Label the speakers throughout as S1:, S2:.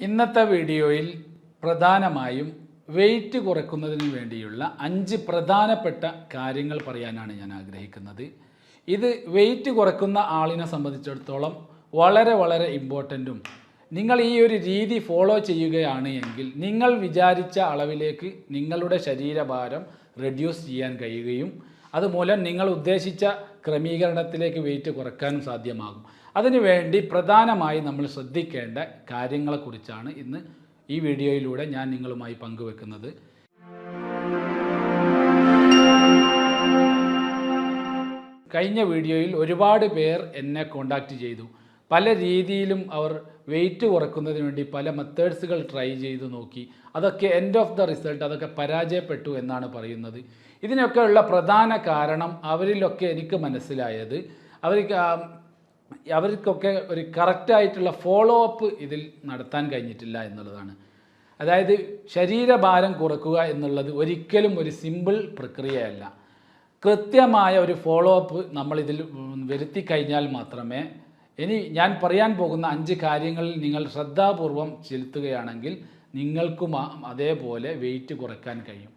S1: ഇന്നത്തെ വീഡിയോയിൽ പ്രധാനമായും വെയിറ്റ് കുറയ്ക്കുന്നതിന് വേണ്ടിയുള്ള 5 പ്രധാനപ്പെട്ട കാര്യങ്ങൾ പറയാനാണ് ഞാൻ ആഗ്രഹിക്കുന്നത്. ഇത് വെയിറ്റ് കുറയ്ക്കുന്ന ആളിനെ സംബന്ധിച്ചിടത്തോളം വളരെ ഇമ്പോർട്ടൻറ്റും നിങ്ങൾ ഈ ഒരു രീതി ഫോളോ ചെയ്യുകയാണ് എങ്കിൽ നിങ്ങൾ വിചാരിച്ച അളവിലേക്ക് നിങ്ങളുടെ ശരീരഭാരം റെഡ്യൂസ് ചെയ്യാൻ കഴിയുകയും അതുമൂലം നിങ്ങൾ ഉദ്ദേശിച്ച ക്രമീകരണത്തിലേക്ക് വെയിറ്റ് കുറയ്ക്കാനും സാധ്യമാകും. അതിനുവേണ്ടി പ്രധാനമായി നമ്മൾ ശ്രദ്ധിക്കേണ്ട കാര്യങ്ങളെക്കുറിച്ചാണ് ഇന്ന് ഈ വീഡിയോയിലൂടെ ഞാൻ നിങ്ങളുമായി പങ്കുവെക്കുന്നത്. കഴിഞ്ഞ വീഡിയോയിൽ ഒരുപാട് പേർ എന്നെ കോണ്ടാക്റ്റ് ചെയ്തു. പല രീതിയിലും അവർ വെയിറ്റ് കുറയ്ക്കുന്നതിന് വേണ്ടി പല മെത്തേഡ്സുകൾ ട്രൈ ചെയ്തു നോക്കി. അതൊക്കെ എൻഡ് ഓഫ് ദ റിസൾട്ട് അതൊക്കെ പരാജയപ്പെട്ടു എന്നാണ് പറയുന്നത്. ഇതിനൊക്കെയുള്ള പ്രധാന കാരണം അവരിലൊക്കെ എനിക്ക് മനസ്സിലായത് അവർക്കൊക്കെ ഒരു കറക്റ്റായിട്ടുള്ള ഫോളോ അപ്പ് ഇതിൽ നടത്താൻ കഴിഞ്ഞിട്ടില്ല എന്നുള്ളതാണ്. അതായത് ശരീരഭാരം കുറയ്ക്കുക എന്നുള്ളത് ഒരിക്കലും ഒരു സിമ്പിൾ പ്രക്രിയയല്ല. കൃത്യമായ ഒരു ഫോളോ അപ്പ് നമ്മളിതിൽ വരുത്തി കഴിഞ്ഞാൽ മാത്രമേ ഇനി ഞാൻ പറയാൻ പോകുന്ന 5 കാര്യങ്ങളിൽ നിങ്ങൾ ശ്രദ്ധാപൂർവം ചെലുത്തുകയാണെങ്കിൽ നിങ്ങൾക്കും അതേപോലെ വെയിറ്റ് കുറയ്ക്കാൻ കഴിയും.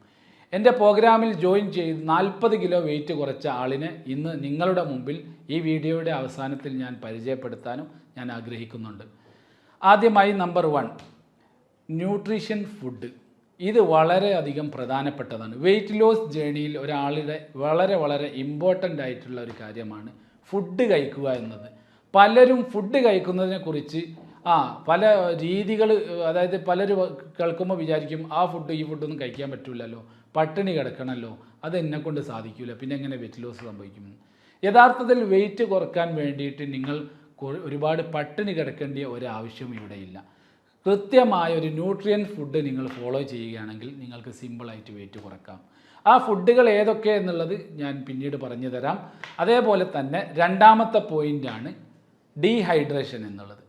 S1: എൻ്റെ പ്രോഗ്രാമിൽ ജോയിൻ ചെയ്ത് 40 കിലോ വെയിറ്റ് കുറച്ച ആളിനെ ഇന്ന് നിങ്ങളുടെ മുമ്പിൽ ഈ വീഡിയോയുടെ അവസാനത്തിൽ ഞാൻ പരിചയപ്പെടുത്താനും ഞാൻ ആഗ്രഹിക്കുന്നുണ്ട്. ആദ്യമായി നമ്പർ 1, ന്യൂട്രീഷൻ ഫുഡ്. ഇത് വളരെയധികം പ്രധാനപ്പെട്ടതാണ്. വെയിറ്റ് ലോസ് ജേണിയിൽ ഒരാളുടെ വളരെ ഇമ്പോർട്ടൻ്റ് ആയിട്ടുള്ള ഒരു കാര്യമാണ് ഫുഡ് കഴിക്കുക എന്നത്. പലരും ഫുഡ് കഴിക്കുന്നതിനെക്കുറിച്ച് പല രീതികൾ, അതായത് പലരും കേൾക്കുമ്പോൾ വിചാരിക്കും ആ ഫുഡ് ഈ ഫുഡൊന്നും കഴിക്കാൻ പറ്റില്ലല്ലോ, പട്ടിണി കിടക്കണമല്ലോ, അത് എന്നെക്കൊണ്ട് സാധിക്കില്ല, പിന്നെ എങ്ങനെ വെയിറ്റ് ലോസ് സംഭവിക്കും. യഥാർത്ഥത്തിൽ വെയിറ്റ് കുറയ്ക്കാൻ വേണ്ടിയിട്ട് നിങ്ങൾ ഒരുപാട് പട്ടിണി കിടക്കേണ്ട ഒരാവശ്യം ഇവിടെയില്ല. കൃത്യമായ ഒരു ന്യൂട്രിയൻ ഫുഡ് നിങ്ങൾ ഫോളോ ചെയ്യുകയാണെങ്കിൽ നിങ്ങൾക്ക് സിമ്പിളായിട്ട് വെയിറ്റ് കുറയ്ക്കാം. ആ ഫുഡുകൾ ഏതൊക്കെ എന്നുള്ളത് ഞാൻ പിന്നീട് പറഞ്ഞു തരാം. അതേപോലെ തന്നെ രണ്ടാമത്തെ പോയിൻ്റാണ് ഡീഹൈഡ്രേഷൻ എന്നുള്ളത്.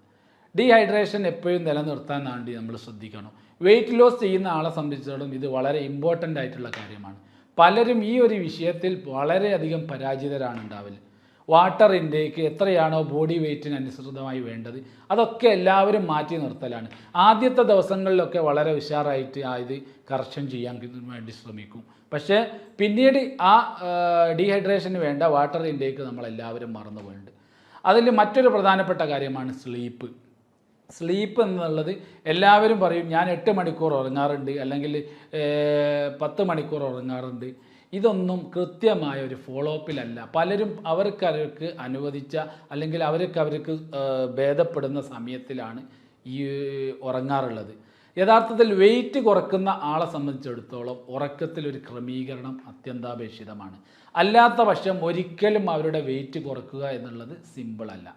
S1: ഡീഹൈഡ്രേഷൻ എപ്പോഴും നിലനിർത്താൻ വേണ്ടി നമ്മൾ ശ്രദ്ധിക്കണം. വെയിറ്റ് ലോസ് ചെയ്യുന്ന ആളെ സംബന്ധിച്ചിടത്തോളം ഇത് വളരെ ഇമ്പോർട്ടൻ്റ് ആയിട്ടുള്ള കാര്യമാണ്. പലരും ഈ ഒരു വിഷയത്തിൽ വളരെയധികം പരാജിതരാണ് ഉണ്ടാവൽ. വാട്ടർ ഇൻടേക്ക് എത്രയാണോ ബോഡി വെയ്റ്റിന് അനുസൃതമായി വേണ്ടത് അതൊക്കെ എല്ലാവരും മാറ്റി നിർത്തലാണ്. ആദ്യത്തെ ദിവസങ്ങളിലൊക്കെ വളരെ ഉഷാറായിട്ട് ഇത് കറക്ഷൻ ചെയ്യാൻ വേണ്ടി ശ്രമിക്കും. പക്ഷേ പിന്നീട് ആ ഡീഹൈഡ്രേഷന് വേണ്ട വാട്ടർ ഇൻടേക്ക് നമ്മളെല്ലാവരും മറന്നു പോയിട്ടുണ്ട്. അതിൽ മറ്റൊരു പ്രധാനപ്പെട്ട കാര്യമാണ് സ്ലീപ്പ് എന്നുള്ളത്. എല്ലാവരും പറയും ഞാൻ 8 മണിക്കൂർ ഉറങ്ങാറുണ്ട്, അല്ലെങ്കിൽ 10 മണിക്കൂർ ഉറങ്ങാറുണ്ട്. ഇതൊന്നും കൃത്യമായ ഒരു ഫോളോ അപ്പിലല്ല. പലരും അവർക്ക് അനുവദിച്ച അല്ലെങ്കിൽ അവർക്ക് ഭേദപ്പെടുന്ന സമയത്തിലാണ് ഈ ഉറങ്ങാറുള്ളത്. യഥാർത്ഥത്തിൽ വെയിറ്റ് കുറയ്ക്കുന്ന ആളെ സംബന്ധിച്ചിടത്തോളം ഉറക്കത്തിലൊരു ക്രമീകരണം അത്യന്താപേക്ഷിതമാണ്. അല്ലാത്ത പക്ഷം ഒരിക്കലും അവരുടെ വെയിറ്റ് കുറയ്ക്കുക എന്നുള്ളത് സിമ്പിളല്ല.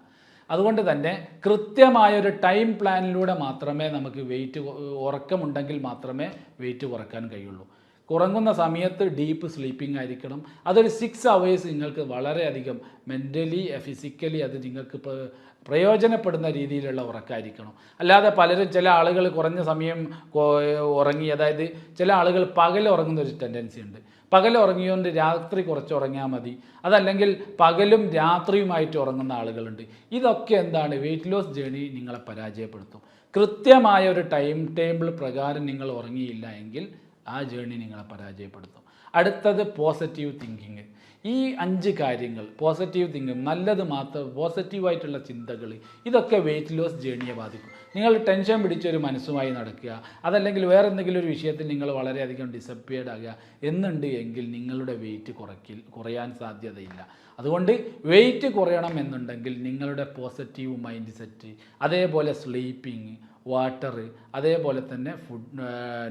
S1: അതുകൊണ്ട് തന്നെ കൃത്യമായൊരു ടൈം പ്ലാനിലൂടെ മാത്രമേ നമുക്ക് ഉറക്കമുണ്ടെങ്കിൽ മാത്രമേ വെയിറ്റ് കുറയ്ക്കാൻ കഴിയുള്ളൂ. ഉറങ്ങുന്ന സമയത്ത് ഡീപ്പ് സ്ലീപ്പിംഗ് ആയിരിക്കണം. അതൊരു 6 hours നിങ്ങൾക്ക് വളരെയധികം മെൻ്റലി ഫിസിക്കലി അത് നിങ്ങൾക്ക് പ്രയോജനപ്പെടുന്ന രീതിയിലുള്ള ഉറക്കമായിരിക്കണം. അല്ലാതെ പലരും ചില ആളുകൾ കുറഞ്ഞ സമയം ഉറങ്ങി, അതായത് ചില ആളുകൾ പകൽ ഉറങ്ങുന്ന ഒരു ടെൻഡൻസി ഉണ്ട്. പകൽ ഉറങ്ങിയോണ്ട് രാത്രി കുറച്ച് ഉറങ്ങിയാൽ മതി, അതല്ലെങ്കിൽ പകലും രാത്രിയുമായിട്ട് ഉറങ്ങുന്ന ആളുകളുണ്ട്. ഇതൊക്കെ എന്താണ്, വെയിറ്റ് ലോസ് ജേണി നിങ്ങളെ പരാജയപ്പെടുത്തും. കൃത്യമായ ഒരു ടൈം ടേബിൾ പ്രകാരം നിങ്ങൾ ഉറങ്ങിയില്ല എങ്കിൽ ആ ജേണി നിങ്ങളെ പരാജയപ്പെടുത്തും. അടുത്തത് പോസിറ്റീവ് തിങ്കിങ്. ഈ 5 കാര്യങ്ങൾ, പോസിറ്റീവ് തിങ്കിങ്, നല്ലത് മാത്രം പോസിറ്റീവായിട്ടുള്ള ചിന്തകൾ, ഇതൊക്കെ വെയിറ്റ് ലോസ് ജേണിയെ ബാധിക്കും. നിങ്ങൾ ടെൻഷൻ പിടിച്ചൊരു മനസ്സുമായി നടക്കുക, അതല്ലെങ്കിൽ വേറെ എന്തെങ്കിലും ഒരു വിഷയത്തിൽ നിങ്ങൾ വളരെയധികം ഡിസപ്പിയർഡ് ആകുക എന്നുണ്ട് എങ്കിൽ നിങ്ങളുടെ വെയിറ്റ് കുറയാൻ സാധ്യതയില്ല. അതുകൊണ്ട് വെയിറ്റ് കുറയണം എന്നുണ്ടെങ്കിൽ നിങ്ങളുടെ പോസിറ്റീവ് മൈൻഡ് സെറ്റ്, അതേപോലെ സ്ലീപ്പിങ്, വാട്ടർ, അതേപോലെ തന്നെ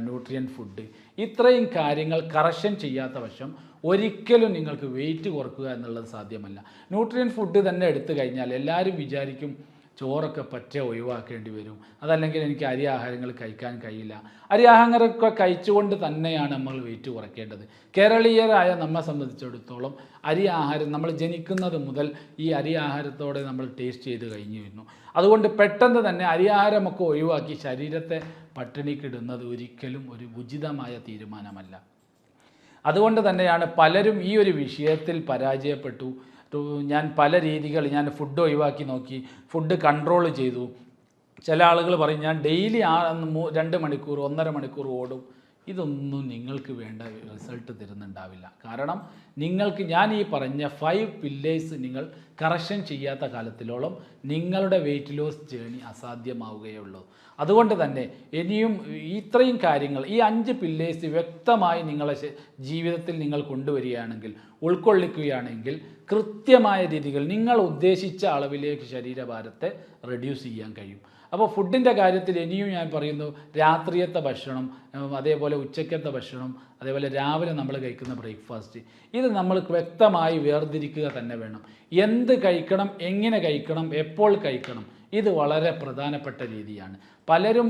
S1: ന്യൂട്രിയൻ ഫുഡ്, ഇത്രയും കാര്യങ്ങൾ കറക്ഷൻ ചെയ്യാത്ത പക്ഷം ഒരിക്കലും നിങ്ങൾക്ക് വെയിറ്റ് കുറക്കുക എന്നുള്ളത് സാധ്യമല്ല. ന്യൂട്രിയൻ ഫുഡ് തന്നെ എടുത്തു കഴിഞ്ഞാൽ എല്ലാവരും വിചാരിക്കും ചോറൊക്കെ പറ്റ ഒഴിവാക്കേണ്ടി വരും, അതല്ലെങ്കിൽ എനിക്ക് അരി ആഹാരങ്ങൾ കഴിക്കാൻ കഴിയില്ല. അരി ആഹാരമൊക്കെ കഴിച്ചുകൊണ്ട് തന്നെയാണ് നമ്മൾ വെയിറ്റ് കുറയ്ക്കേണ്ടത്. കേരളീയരായ നമ്മെ സംബന്ധിച്ചിടത്തോളം അരി ആഹാരം നമ്മൾ ജനിക്കുന്നത് മുതൽ ഈ അരി ആഹാരത്തോടെ നമ്മൾ ടേസ്റ്റ് ചെയ്ത് കഴിഞ്ഞു വരുന്നു. അതുകൊണ്ട് പെട്ടെന്ന് തന്നെ അരി ആഹാരമൊക്കെ ഒഴിവാക്കി ശരീരത്തെ പട്ടിണിക്കിടുന്നത് ഒരിക്കലും ഒരു ഉചിതമായ തീരുമാനമല്ല. അതുകൊണ്ട് തന്നെയാണ് പലരും ഈ ഒരു വിഷയത്തിൽ പരാജയപ്പെട്ടു. ഞാൻ പല രീതികൾ, ഞാൻ ഫുഡ് ഒഴിവാക്കി നോക്കി, ഫുഡ് കൺട്രോൾ ചെയ്തു, ചില ആളുകൾ പറയും ഞാൻ ഡെയിലി 2 മണിക്കൂർ 1.5 മണിക്കൂർ ഓടും. ഇതൊന്നും നിങ്ങൾക്ക് വേണ്ട റിസൾട്ട് തരുന്നുണ്ടാവില്ല. കാരണം നിങ്ങൾക്ക് ഞാൻ ഈ പറഞ്ഞ 5 പില്ലേഴ്സ് നിങ്ങൾ കറക്ഷൻ ചെയ്യാത്ത കാലത്തിലോളം നിങ്ങളുടെ വെയിറ്റ് ലോസ് ജേണി അസാധ്യമാവുകയുള്ളൂ. അതുകൊണ്ട് തന്നെ ഇനിയും ഇത്രയും കാര്യങ്ങൾ ഈ 5 പില്ലേഴ്സ് വ്യക്തമായി നിങ്ങളെ ജീവിതത്തിൽ നിങ്ങൾ കൊണ്ടുവരികയാണെങ്കിൽ, ഉൾക്കൊള്ളിക്കുകയാണെങ്കിൽ കൃത്യമായ രീതികൾ നിങ്ങൾ ഉദ്ദേശിച്ച അളവിലേക്ക് ശരീരഭാരത്തെ റെഡ്യൂസ് ചെയ്യാൻ കഴിയും. അപ്പോൾ ഫുഡിൻ്റെ കാര്യത്തിൽ ഇനിയും ഞാൻ പറയുന്നു, രാത്രിയത്തെ ഭക്ഷണം, അതേപോലെ ഉച്ചക്കത്തെ ഭക്ഷണം, അതേപോലെ രാവിലെ നമ്മൾ കഴിക്കുന്ന ബ്രേക്ക്ഫാസ്റ്റ്, ഇത് നമ്മൾ വ്യക്തമായി വേർതിരിക്കുക തന്നെ വേണം. എന്ത് കഴിക്കണം, എങ്ങനെ കഴിക്കണം, എപ്പോൾ കഴിക്കണം, ഇത് വളരെ പ്രധാനപ്പെട്ട രീതിയാണ്. പലരും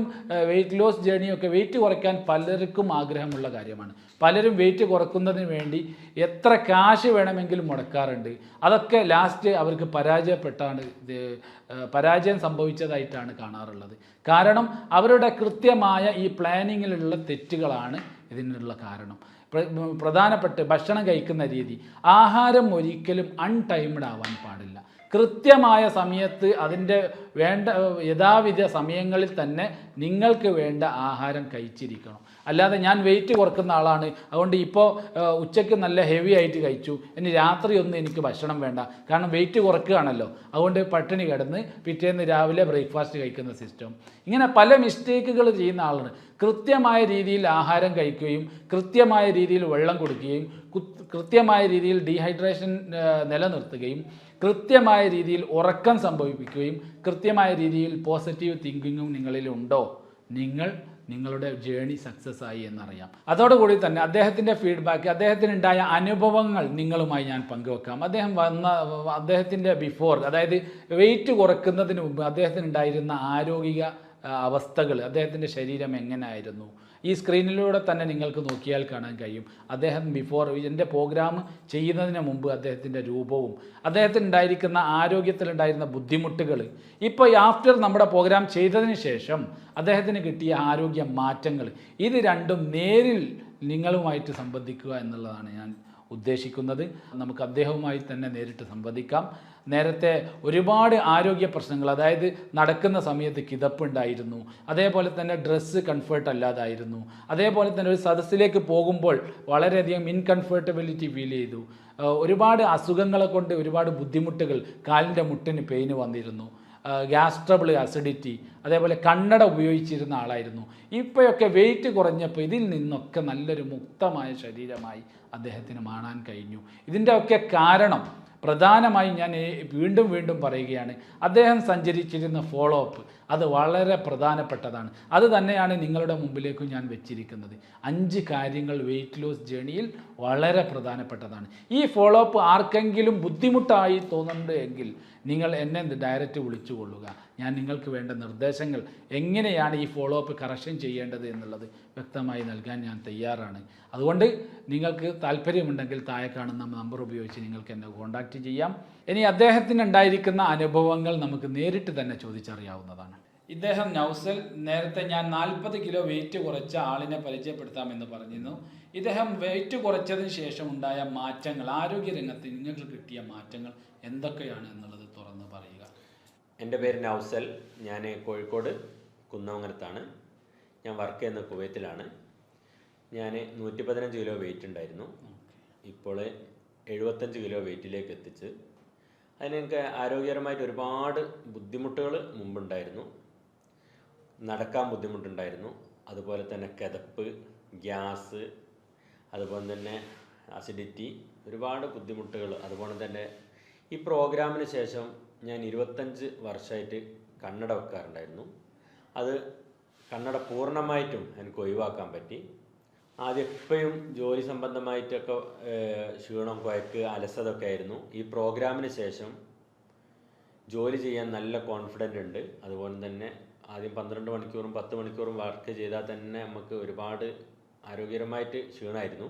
S1: വെയിറ്റ് ലോസ് ജേണിയൊക്കെ വെയിറ്റ് കുറയ്ക്കാൻ പലർക്കും ആഗ്രഹമുള്ള കാര്യമാണ്. പലരും വെയിറ്റ് കുറക്കുന്നതിന് വേണ്ടി എത്ര കാശ് വേണമെങ്കിലും മുടക്കാറുണ്ട്. അതൊക്കെ ലാസ്റ്റ് അവർക്ക് പരാജയം സംഭവിച്ചതായിട്ടാണ് കാണാറുള്ളത്. കാരണം അവരുടെ കൃത്യമായ ഈ പ്ലാനിങ്ങിലുള്ള തെറ്റുകളാണ് ഇതിനുള്ള കാരണം. പ്രധാനപ്പെട്ട ഭക്ഷണം കഴിക്കുന്ന രീതി, ആഹാരം ഒരിക്കലും അൺടൈംഡ് ആവാൻ പാടില്ല. കൃത്യമായ സമയത്ത് അതിൻ്റെ വേണ്ട യഥാവിധ സമയങ്ങളിൽ തന്നെ നിങ്ങൾക്ക് വേണ്ട ആഹാരം കഴിച്ചിരിക്കണം. അല്ലാതെ ഞാൻ വെയിറ്റ് കുറക്കുന്ന ആളാണ്, അതുകൊണ്ട് ഇപ്പോൾ ഉച്ചയ്ക്ക് നല്ല ഹെവി ആയിട്ട് കഴിച്ചു, ഇനി രാത്രിയൊന്നും എനിക്ക് ഭക്ഷണം വേണ്ട, കാരണം വെയിറ്റ് കുറക്കുകയാണല്ലോ, അതുകൊണ്ട് പട്ടിണി കിടന്ന് പിറ്റേന്ന് രാവിലെ ബ്രേക്ക്ഫാസ്റ്റ് കഴിക്കുന്ന സിസ്റ്റം. ഇങ്ങനെ പല മിസ്റ്റേക്കുകൾ ചെയ്യുന്ന ആളാണ്. കൃത്യമായ രീതിയിൽ ആഹാരം കഴിക്കുകയും കൃത്യമായ രീതിയിൽ വെള്ളം കൊടുക്കുകയും കൃത്യമായ രീതിയിൽ ഡീഹൈഡ്രേഷൻ നിലനിർത്തുകയും കൃത്യമായ രീതിയിൽ ഉറക്കം സംഭവിപ്പിക്കുകയും കൃത്യമായ രീതിയിൽ പോസിറ്റീവ് തിങ്കിങ്ങും നിങ്ങളിലുണ്ടോ, നിങ്ങളുടെ ജേണി സക്സസ് ആയി എന്നറിയാം. അതോടുകൂടി തന്നെ അദ്ദേഹത്തിൻ്റെ ഫീഡ്ബാക്ക്, അദ്ദേഹത്തിനുണ്ടായ അനുഭവങ്ങൾ നിങ്ങളുമായി ഞാൻ പങ്കുവെക്കാം. അദ്ദേഹത്തിൻ്റെ ബിഫോർ, അതായത് വെയിറ്റ് കുറക്കുന്നതിന് മുമ്പ് അദ്ദേഹത്തിനുണ്ടായിരുന്ന ആരോഗ്യ അവസ്ഥകൾ, അദ്ദേഹത്തിൻ്റെ ശരീരം എങ്ങനെയായിരുന്നു, ഈ സ്ക്രീനിലൂടെ തന്നെ നിങ്ങൾക്ക് നോക്കിയാൽ കാണാൻ കഴിയും. അദ്ദേഹം ബിഫോർ എൻ്റെ പ്രോഗ്രാം ചെയ്യുന്നതിന് മുമ്പ് അദ്ദേഹത്തിൻ്റെ രൂപവും അദ്ദേഹത്തിനുണ്ടായിരിക്കുന്ന ആരോഗ്യത്തിലുണ്ടായിരുന്ന ബുദ്ധിമുട്ടുകൾ, ഇപ്പോൾ ആഫ്റ്റർ നമ്മുടെ പ്രോഗ്രാം ചെയ്തതിന് ശേഷം അദ്ദേഹത്തിന് കിട്ടിയ ആരോഗ്യ മാറ്റങ്ങൾ, ഇത് രണ്ടും നേരിൽ നിങ്ങളുമായിട്ട് സംബന്ധിക്കുക എന്നുള്ളതാണ് ഞാൻ ഉദ്ദേശിക്കുന്നത്. നമുക്ക് അദ്ദേഹവുമായി തന്നെ നേരിട്ട് സംവദിക്കാം. നേരത്തെ ഒരുപാട് ആരോഗ്യ പ്രശ്നങ്ങൾ, അതായത് നടക്കുന്ന സമയത്ത് കിതപ്പുണ്ടായിരുന്നു, അതേപോലെ തന്നെ ഡ്രസ്സ് കംഫർട്ട് അല്ലാതായിരുന്നു, അതേപോലെ തന്നെ ഒരു സദസ്സിലേക്ക് പോകുമ്പോൾ വളരെയധികം ഇൻകംഫർട്ടബിലിറ്റി ഫീൽ ചെയ്തു, ഒരുപാട് അസുഖങ്ങളെ കൊണ്ട് ഒരുപാട് ബുദ്ധിമുട്ടുകൾ, കാലിൻ്റെ മുട്ടിന് പെയിന് വന്നിരുന്നു, ഗ്യാസ് ട്രബിൾ, അസിഡിറ്റി, അതേപോലെ കണ്ണട ഉപയോഗിച്ചിരുന്ന ആളായിരുന്നു. ഇപ്പോഴൊക്കെ വെയിറ്റ് കുറഞ്ഞപ്പോൾ ഇതിൽ നിന്നൊക്കെ നല്ലൊരു മുക്തമായ ശരീരമായി അദ്ദേഹത്തിന് കാണാൻ കഴിഞ്ഞു. ഇതിൻ്റെ ഒക്കെ കാരണം പ്രധാനമായി ഞാൻ വീണ്ടും വീണ്ടും പറയുകയാണ്, അദ്ദേഹം സഞ്ചരിച്ചിരുന്ന ഫോളോ അപ്പ് അത് വളരെ പ്രധാനപ്പെട്ടതാണ്. അത് തന്നെയാണ് നിങ്ങളുടെ മുമ്പിലേക്കും ഞാൻ വെച്ചിരിക്കുന്നത്. 5 കാര്യങ്ങൾ വെയിറ്റ് ലോസ് ജേണിയിൽ വളരെ പ്രധാനപ്പെട്ടതാണ്. ഈ ഫോളോ അപ്പ് ആർക്കെങ്കിലും ബുദ്ധിമുട്ടായി തോന്നുന്നുണ്ട് എങ്കിൽ നിങ്ങൾ എന്നെ ഡയറക്റ്റ് വിളിച്ചു കൊള്ളുക. ഞാൻ നിങ്ങൾക്ക് വേണ്ട നിർദ്ദേശങ്ങൾ, എങ്ങനെയാണ് ഈ ഫോളോ അപ്പ് കറക്ഷൻ ചെയ്യേണ്ടത് എന്നുള്ളത് വ്യക്തമായി നൽകാൻ ഞാൻ തയ്യാറാണ്. അതുകൊണ്ട് നിങ്ങൾക്ക് താല്പര്യമുണ്ടെങ്കിൽ താഴെ കാണുന്ന നമ്പർ ഉപയോഗിച്ച് നിങ്ങൾക്ക് എന്നെ കോൺടാക്റ്റ് ചെയ്യാം. ഇനി അദ്ദേഹത്തിന് ഉണ്ടായിരിക്കുന്ന അനുഭവങ്ങൾ നമുക്ക് നേരിട്ട് തന്നെ ചോദിച്ചറിയാവുന്നതാണ്. ഇദ്ദേഹം നൗസൽ, നേരത്തെ ഞാൻ 40 കിലോ വെയിറ്റ് കുറച്ച ആളിനെ പരിചയപ്പെടുത്താമെന്ന് പറഞ്ഞിരുന്നു. ഇദ്ദേഹം വെയിറ്റ് കുറച്ചതിന് ശേഷം ഉണ്ടായ മാറ്റങ്ങൾ, ആരോഗ്യരംഗത്ത് നിങ്ങൾക്ക് കിട്ടിയ മാറ്റങ്ങൾ എന്തൊക്കെയാണ് എന്നുള്ളത് തുറന്ന് പറയുക.
S2: എൻ്റെ പേര് നൗസൽ, ഞാൻ കോഴിക്കോട് കുന്നമംഗലത്താണ്. ഞാൻ വർക്ക് ചെയ്യുന്ന കുവൈത്തിലാണ്. ഞാൻ 115 കിലോ വെയിറ്റ് ഉണ്ടായിരുന്നു. ഇപ്പോൾ 75 കിലോ വെയിറ്റിലേക്ക് എത്തിച്ച്. അതിനെനിക്ക് ആരോഗ്യപരമായിട്ട് ഒരുപാട് ബുദ്ധിമുട്ടുകൾ മുമ്പുണ്ടായിരുന്നു. നടക്കാൻ ബുദ്ധിമുട്ടുണ്ടായിരുന്നു, അതുപോലെ തന്നെ കിതപ്പ്, ഗ്യാസ്, അതുപോലെ തന്നെ അസിഡിറ്റി, ഒരുപാട് ബുദ്ധിമുട്ടുകൾ. അതുപോലെ തന്നെ ഈ പ്രോഗ്രാമിന് ശേഷം ഞാൻ 25 വർഷമായിട്ട് കണ്ണട വെക്കാറുണ്ടായിരുന്നു. അത് കണ്ണട പൂർണ്ണമായിട്ടും എനിക്ക് ഒഴിവാക്കാൻ പറ്റി. ആദ്യം എപ്പോഴും ജോലി സംബന്ധമായിട്ടൊക്കെ ക്ഷീണം, കുഴക്ക്, അലസതൊക്കെ ആയിരുന്നു. ഈ പ്രോഗ്രാമിന് ശേഷം ജോലി ചെയ്യാൻ നല്ല കോൺഫിഡൻ്റ് ഉണ്ട്. അതുപോലെ തന്നെ ആദ്യം 12 മണിക്കൂറും 10 മണിക്കൂറും വർക്ക് ചെയ്താൽ തന്നെ നമുക്ക് ഒരുപാട് ആരോഗ്യപരമായിട്ട് ക്ഷീണമായിരുന്നു.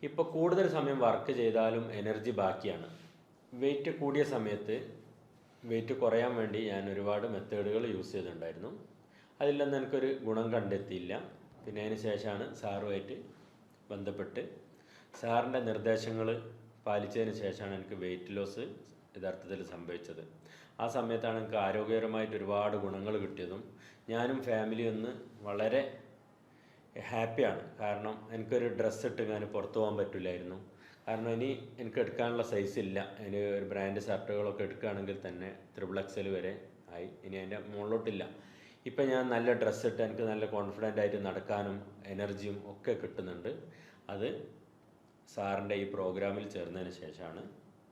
S2: ഇപ്പോൾ കൂടുതൽ സമയം വർക്ക് ചെയ്താലും എനർജി ബാക്കിയാണ്. വെയിറ്റ് കൂടിയ സമയത്ത് വെയിറ്റ് കുറയാൻ വേണ്ടി ഞാൻ ഒരുപാട് മെത്തേഡുകൾ യൂസ് ചെയ്തിട്ടുണ്ടായിരുന്നു. അതിലൊന്നും എനിക്കൊരു ഗുണം കണ്ടെത്തിയില്ല. പിന്നെ അതിന് ശേഷമാണ് സാറുമായിട്ട് ബന്ധപ്പെട്ട് സാറിൻ്റെ നിർദ്ദേശങ്ങൾ പാലിച്ചതിന് ശേഷമാണ് എനിക്ക് വെയിറ്റ് ലോസ് യഥാർത്ഥത്തിൽ സംഭവിച്ചത്. ആ സമയത്താണ് എനിക്ക് ആരോഗ്യപരമായിട്ട് ഒരുപാട് ഗുണങ്ങൾ കിട്ടിയതും ഞാനും ഫാമിലി ഒന്ന് വളരെ ഹാപ്പിയാണ്. കാരണം എനിക്കൊരു ഡ്രസ്സ് ഇട്ട് ഞാൻ പുറത്തു പോകാൻ പറ്റില്ലായിരുന്നു. കാരണം ഇനി എനിക്ക് എടുക്കാനുള്ള സൈസ് ഇല്ല. ഇനി ഒരു ബ്രാൻഡ് ഷർട്ടുകളൊക്കെ എടുക്കുകയാണെങ്കിൽ തന്നെ XXL വരെ ആയി, ഇനി അതിൻ്റെ മുകളിലോട്ടില്ല. ഇപ്പം ഞാൻ നല്ല ഡ്രസ്സ് ഇട്ട് എനിക്ക് നല്ല കോൺഫിഡൻ്റ് ആയിട്ട് നടക്കാനും എനർജിയും ഒക്കെ കിട്ടുന്നുണ്ട്. അത് സാറിൻ്റെ ഈ പ്രോഗ്രാമിൽ ചേർന്നതിന് ശേഷമാണ്.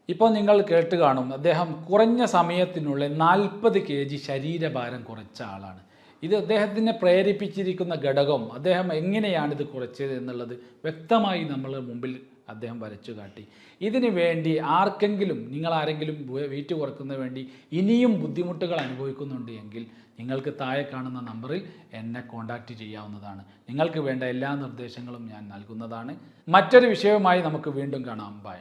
S1: ഇപ്പോൾ നിങ്ങൾ കേട്ട് കാണും, അദ്ദേഹം കുറഞ്ഞ സമയത്തിനുള്ളിൽ 40 kg ശരീരഭാരം കുറച്ച ആളാണ്. ഇത് അദ്ദേഹത്തിനെ പ്രേരിപ്പിച്ചിരിക്കുന്ന ഘടകം, അദ്ദേഹം എങ്ങനെയാണ് ഇത് കുറച്ചത് എന്നുള്ളത് വ്യക്തമായി നമ്മൾ മുമ്പിൽ അദ്ദേഹം വരച്ചു കാട്ടി. ഇതിനു വേണ്ടി ആർക്കെങ്കിലും, നിങ്ങളാരെങ്കിലും വെയിറ്റ് കുറയ്ക്കുന്നതിന് വേണ്ടി ഇനിയും ബുദ്ധിമുട്ടുകൾ അനുഭവിക്കുന്നുണ്ട് എങ്കിൽ നിങ്ങൾക്ക് താഴെ കാണുന്ന നമ്പറിൽ എന്നെ കോൺടാക്റ്റ് ചെയ്യാവുന്നതാണ്. നിങ്ങൾക്ക് വേണ്ട എല്ലാ നിർദ്ദേശങ്ങളും ഞാൻ നൽകുന്നതാണ്. മറ്റൊരു വിഷയവുമായി നമുക്ക് വീണ്ടും കാണാം. ബൈ.